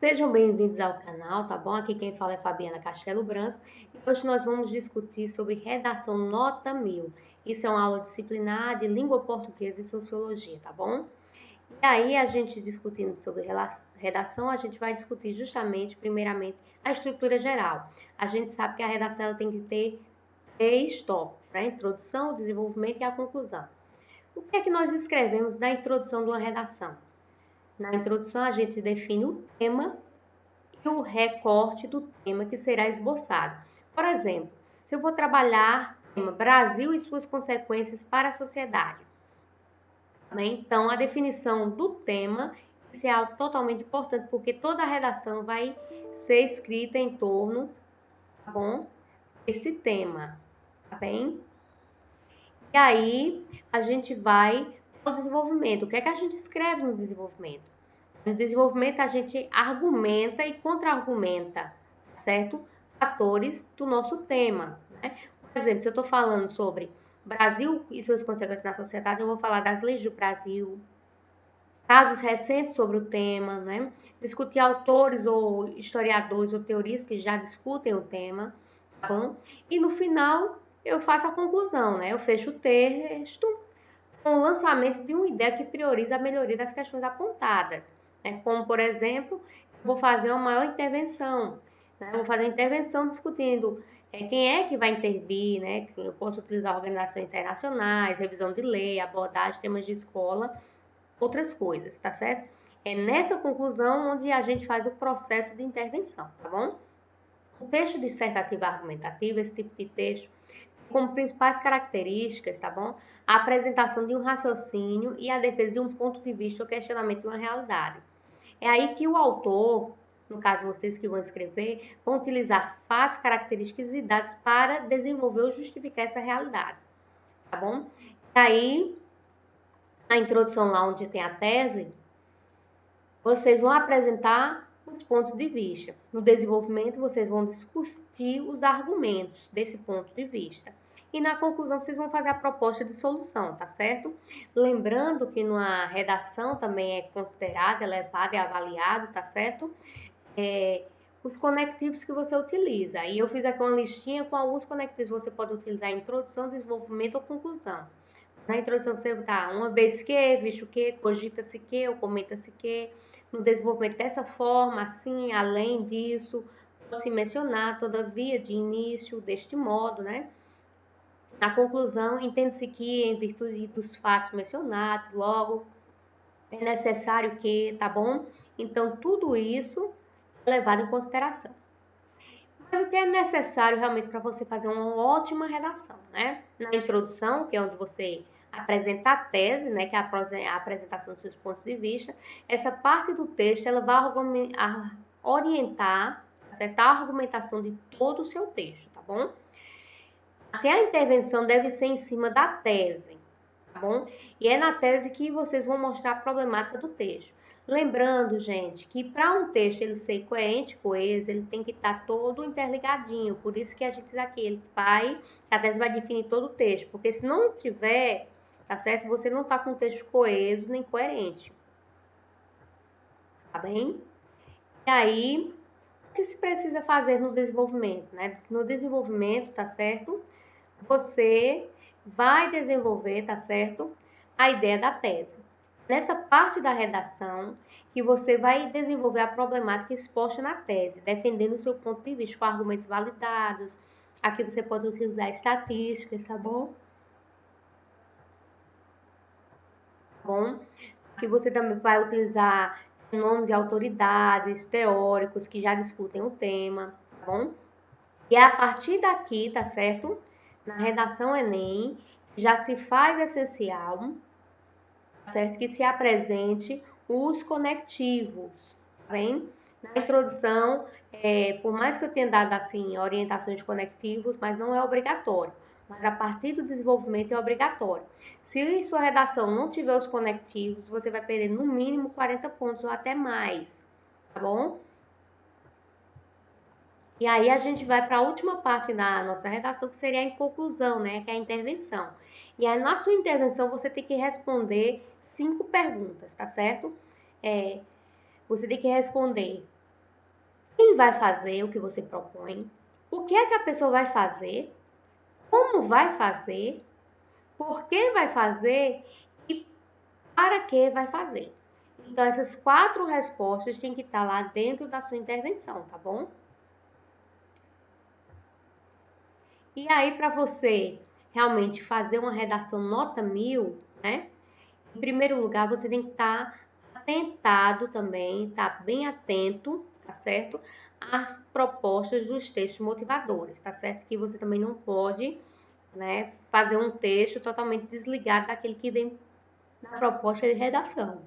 Sejam bem-vindos ao canal, tá bom? Aqui quem fala é Fabiana Castelo Branco e hoje nós vamos discutir sobre redação nota 1000. Isso é uma aula disciplinar de língua portuguesa e sociologia, tá bom? E aí a gente discutindo sobre redação, a gente vai discutir justamente, primeiramente, a estrutura geral. A gente sabe que a redação ela tem que ter 3 tópicos, né? A introdução, o desenvolvimento e a conclusão. O que é que nós escrevemos na introdução de uma redação? Na introdução, a gente define o tema e o recorte do tema que será esboçado. Por exemplo, se eu vou trabalhar o tema Brasil e suas consequências para a sociedade, né? Então, a definição do tema isso é algo totalmente importante, porque toda a redação vai ser escrita em torno, tá bom? Desse tema, tá bem? E aí, a gente vai ao desenvolvimento. O que é que a gente escreve no desenvolvimento? No desenvolvimento, a gente argumenta e contra-argumenta, certo? Fatores do nosso tema, né? Por exemplo, se eu estou falando sobre Brasil e suas consequências na sociedade, eu vou falar das leis do Brasil, casos recentes sobre o tema, né? Discutir autores ou historiadores ou teorias que já discutem o tema, tá bom? E no final, eu faço a conclusão, né? Eu fecho o texto com o lançamento de uma ideia que prioriza a melhoria das questões apontadas, né? Como, por exemplo, eu vou fazer uma maior intervenção, né? Eu vou fazer uma intervenção discutindo quem é que vai intervir, né? Eu posso utilizar organizações internacionais, revisão de lei, abordagem, temas de escola, outras coisas, tá certo? É nessa conclusão onde a gente faz o processo de intervenção, tá bom? O texto dissertativo argumentativo, esse tipo de texto, como principais características, tá bom? A apresentação de um raciocínio e a defesa de um ponto de vista ou questionamento de uma realidade. É aí que o autor, no caso vocês que vão escrever, vão utilizar fatos, características e dados para desenvolver ou justificar essa realidade, tá bom? E aí, na introdução lá onde tem a tese, vocês vão apresentar os pontos de vista. No desenvolvimento, vocês vão discutir os argumentos desse ponto de vista. E na conclusão, vocês vão fazer a proposta de solução, tá certo? Lembrando que na redação também é considerado, é levado e avaliado, tá certo? Os conectivos que você utiliza. E eu fiz aqui uma listinha com alguns conectivos que você pode utilizar em introdução, desenvolvimento ou conclusão. Na introdução você tá uma vez que, visto que, cogita-se que, ou comenta-se que. No desenvolvimento dessa forma, assim, além disso, pode-se mencionar, todavia, de início, deste modo, né? Na conclusão, entende-se que, em virtude dos fatos mencionados, logo, é necessário que, tá bom? Então, tudo isso é levado em consideração. Mas o que é necessário realmente para você fazer uma ótima redação, né? Na introdução, que é onde você apresenta a tese, né, que é a apresentação dos seus pontos de vista, essa parte do texto ela vai orientar, certo? A argumentação de todo o seu texto, tá bom? Até a intervenção deve ser em cima da tese, tá bom? E é na tese que vocês vão mostrar a problemática do texto. Lembrando, gente, que para um texto ele ser coerente e coeso, ele tem que estar todo interligadinho. Por isso que a gente diz aqui, a tese vai definir todo o texto. Porque se não tiver, tá certo? Você não está com um texto coeso nem coerente. Tá bem? E aí, o que se precisa fazer no desenvolvimento, né? No desenvolvimento, tá certo? Você vai desenvolver, tá certo? A ideia da tese. Nessa parte da redação, que você vai desenvolver a problemática exposta na tese, defendendo o seu ponto de vista com argumentos validados. Aqui você pode utilizar estatísticas, tá bom? Tá bom? Aqui você também vai utilizar nomes de autoridades, teóricos que já discutem o tema, tá bom? E a partir daqui, tá certo? Na redação Enem, já se faz essencial, certo? Que se apresente os conectivos, tá bem? Na introdução, por mais que eu tenha dado assim orientações de conectivos, mas não é obrigatório. Mas a partir do desenvolvimento é obrigatório. Se sua redação não tiver os conectivos, você vai perder no mínimo 40 pontos ou até mais, tá bom? E aí a gente vai para a última parte da nossa redação, que seria a conclusão, né? Que é a intervenção. E aí na sua intervenção você tem que responder 5 perguntas, tá certo? Você tem que responder quem vai fazer o que você propõe, o que é que a pessoa vai fazer, como vai fazer, por que vai fazer e para que vai fazer. Então, essas 4 respostas têm que estar lá dentro da sua intervenção, tá bom? E aí, para você realmente fazer uma redação nota 1000, né? Em primeiro lugar, você tem que estar atentado também, tá bem atento, tá certo? Às propostas dos textos motivadores, tá certo? Que você também não pode, né, fazer um texto totalmente desligado daquele que vem na proposta de redação.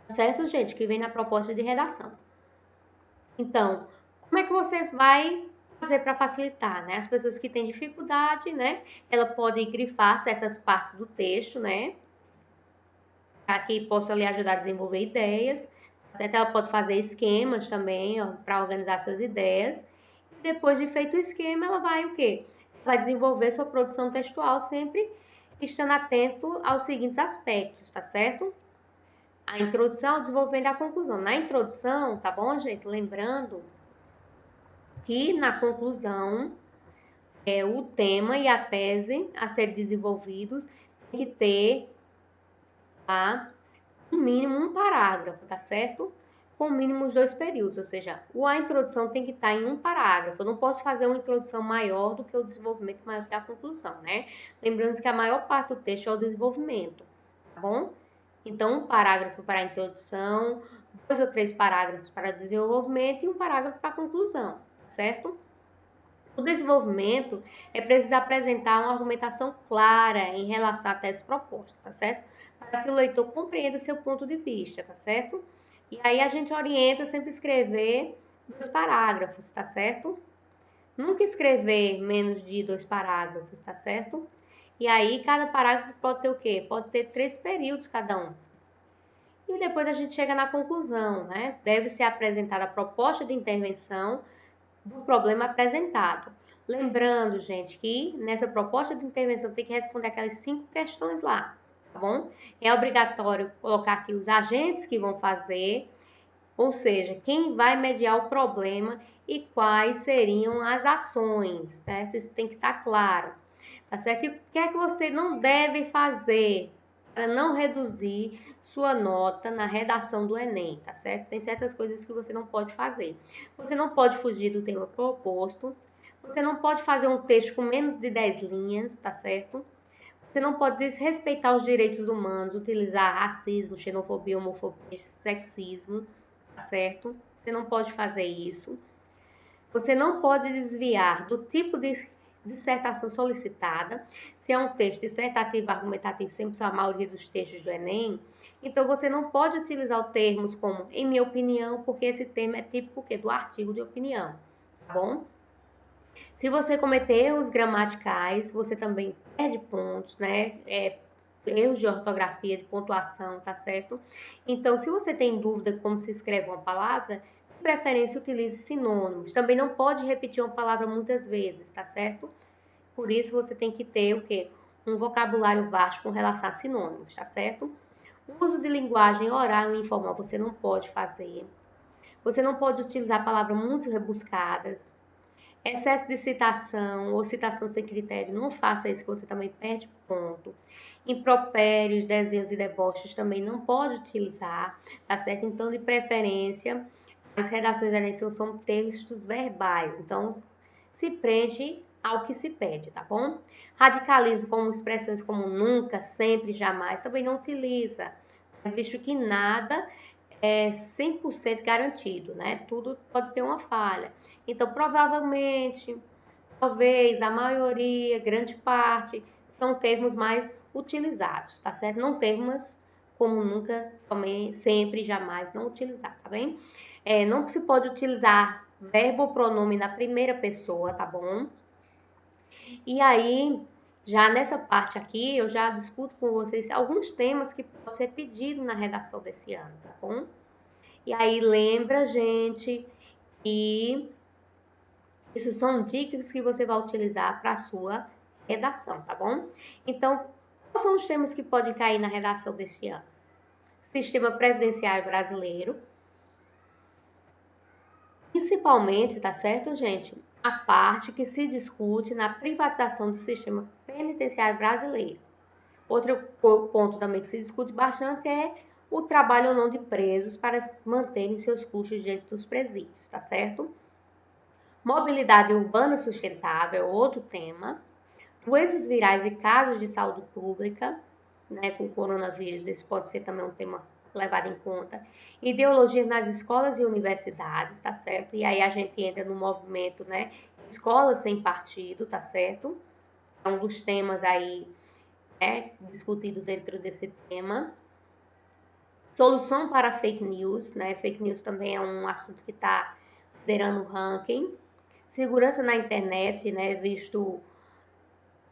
Tá certo, gente? Que vem na proposta de redação. Então, como é que você vai fazer para facilitar, né? As pessoas que têm dificuldade, né? Ela pode grifar certas partes do texto, né? Para que possa lhe ajudar a desenvolver ideias, certo? Ela pode fazer esquemas também, para organizar suas ideias. E depois de feito o esquema, ela vai o quê? Vai desenvolver sua produção textual sempre estando atento aos seguintes aspectos, tá certo? A introdução, o desenvolvimento e a conclusão. Na introdução, tá bom, gente? Lembrando que na conclusão o tema e a tese a serem desenvolvidos tem que ter no mínimo um parágrafo, tá certo? Com mínimo os 2 períodos, ou seja, a introdução tem que estar em um parágrafo. Eu não posso fazer uma introdução maior do que o desenvolvimento, maior do que a conclusão, né? Lembrando que a maior parte do texto é o desenvolvimento, tá bom? Então, um parágrafo para a introdução, 2 ou 3 parágrafos para o desenvolvimento e um parágrafo para a conclusão, certo? O desenvolvimento é preciso apresentar uma argumentação clara em relação à tese proposta, tá certo? Para que o leitor compreenda seu ponto de vista, tá certo? E aí a gente orienta sempre escrever 2 parágrafos, tá certo? Nunca escrever menos de 2 parágrafos, tá certo? E aí cada parágrafo pode ter o quê? Pode ter 3 períodos cada um. E depois a gente chega na conclusão, né? Deve ser apresentada a proposta de intervenção do problema apresentado. Lembrando, gente, que nessa proposta de intervenção tem que responder aquelas 5 questões lá, tá bom? É obrigatório colocar aqui os agentes que vão fazer, ou seja, quem vai mediar o problema e quais seriam as ações, certo? Isso tem que estar claro, tá certo? E o que é que você não deve fazer para não reduzir sua nota na redação do Enem, tá certo? Tem certas coisas que você não pode fazer. Você não pode fugir do tema proposto, você não pode fazer um texto com menos de 10 linhas, tá certo? Você não pode desrespeitar os direitos humanos, utilizar racismo, xenofobia, homofobia, sexismo, tá certo? Você não pode fazer isso. Você não pode desviar do tipo de dissertação solicitada. Se é um texto dissertativo, argumentativo, sempre são a maioria dos textos do Enem, então você não pode utilizar termos como em minha opinião, porque esse termo é típico do artigo de opinião, tá bom? Se você cometer erros gramaticais, você também perde pontos, né? Erros de ortografia, de pontuação, tá certo? Então, se você tem dúvida como se escreve uma palavra, de preferência utilize sinônimos. Também não pode repetir uma palavra muitas vezes, tá certo? Por isso, você tem que ter o quê? Um vocabulário vasto com relação a sinônimos, tá certo? O uso de linguagem oral e informal você não pode fazer. Você não pode utilizar palavras muito rebuscadas. Excesso de citação ou citação sem critério, não faça isso que você também perde ponto. Impropérios, desenhos e deboches também não pode utilizar, tá certo? Então, de preferência, as redações da Enem são textos verbais, então se prende ao que se pede, tá bom? Radicalismo como expressões como nunca, sempre, jamais, também não utiliza, visto que nada é 100% garantido, né? Tudo pode ter uma falha. Então, provavelmente, talvez, a maioria, grande parte, são termos mais utilizados, tá certo? Não termos como nunca, também, sempre, jamais, não utilizar, tá bem? Não se pode utilizar verbo ou pronome na primeira pessoa, tá bom? E aí, já nessa parte aqui, eu já discuto com vocês alguns temas que podem ser pedidos na redação desse ano, tá bom? E aí, lembra, gente, que isso são dicas que você vai utilizar para a sua redação, tá bom? Então, quais são os temas que podem cair na redação desse ano? Sistema Previdenciário Brasileiro, Principalmente, tá certo, gente? A parte que se discute na privatização do sistema penitenciário brasileiro. Outro ponto também que se discute bastante é o trabalho ou não de presos para manterem seus custos dentro dos presídios, tá certo? Mobilidade urbana sustentável é outro tema. Doenças virais e casos de saúde pública, né, com coronavírus, esse pode ser também um tema levado em conta. Ideologia nas escolas e universidades, tá certo? E aí a gente entra no movimento, né, escolas sem partido, tá certo? É um dos temas aí, né, discutido dentro desse tema. Solução para fake news, né? Fake news também é um assunto que está liderando o ranking. Segurança na internet, né? Visto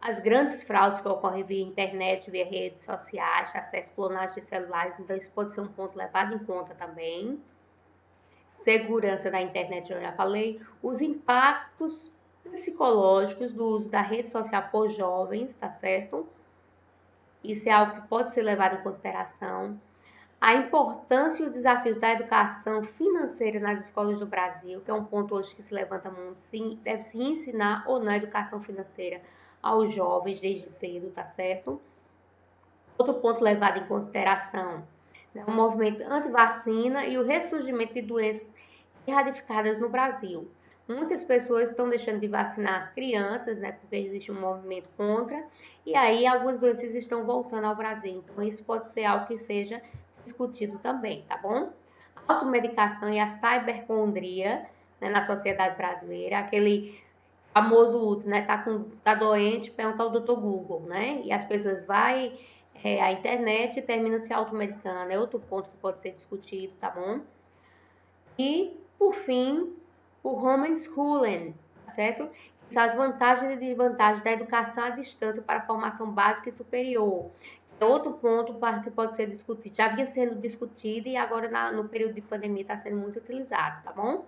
as grandes fraudes que ocorrem via internet, via redes sociais, tá certo? Clonagem de celulares, então isso pode ser um ponto levado em conta também. Segurança da internet, eu já falei. Os impactos psicológicos do uso da rede social por jovens, tá certo? Isso é algo que pode ser levado em consideração. A importância e os desafios da educação financeira nas escolas do Brasil, que é um ponto hoje que se levanta muito, sim, deve se ensinar ou não a educação financeira aos jovens desde cedo, tá certo? Outro ponto levado em consideração, né, o movimento anti-vacina e o ressurgimento de doenças erradicadas no Brasil. Muitas pessoas estão deixando de vacinar crianças, né, porque existe um movimento contra, e aí algumas doenças estão voltando ao Brasil. Então, isso pode ser algo que seja discutido também, tá bom? A automedicação e a cibercondria, né, na sociedade brasileira, aquele famoso, né, tá doente, pergunta ao Dr. Google, né? E as pessoas vai à internet e termina se automedicando. É outro ponto que pode ser discutido, tá bom? E, por fim, o homeschooling, tá certo? Que são as vantagens e desvantagens da educação à distância para a formação básica e superior. É outro ponto que pode ser discutido, já vinha sendo discutido e agora no período de pandemia está sendo muito utilizado, tá bom?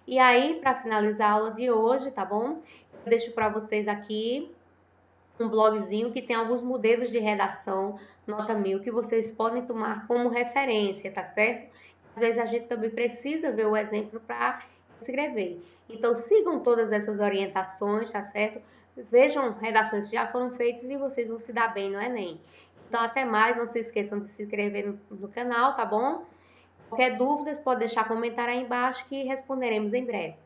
E aí, para finalizar a aula de hoje, tá bom? Eu deixo para vocês aqui um blogzinho que tem alguns modelos de redação nota 1000 que vocês podem tomar como referência, tá certo? Às vezes a gente também precisa ver o exemplo para escrever. Então, sigam todas essas orientações, tá certo? Vejam redações que já foram feitas e vocês vão se dar bem no Enem. Então, até mais, não se esqueçam de se inscrever no canal, tá bom? Qualquer dúvida, pode deixar comentário aí embaixo que responderemos em breve.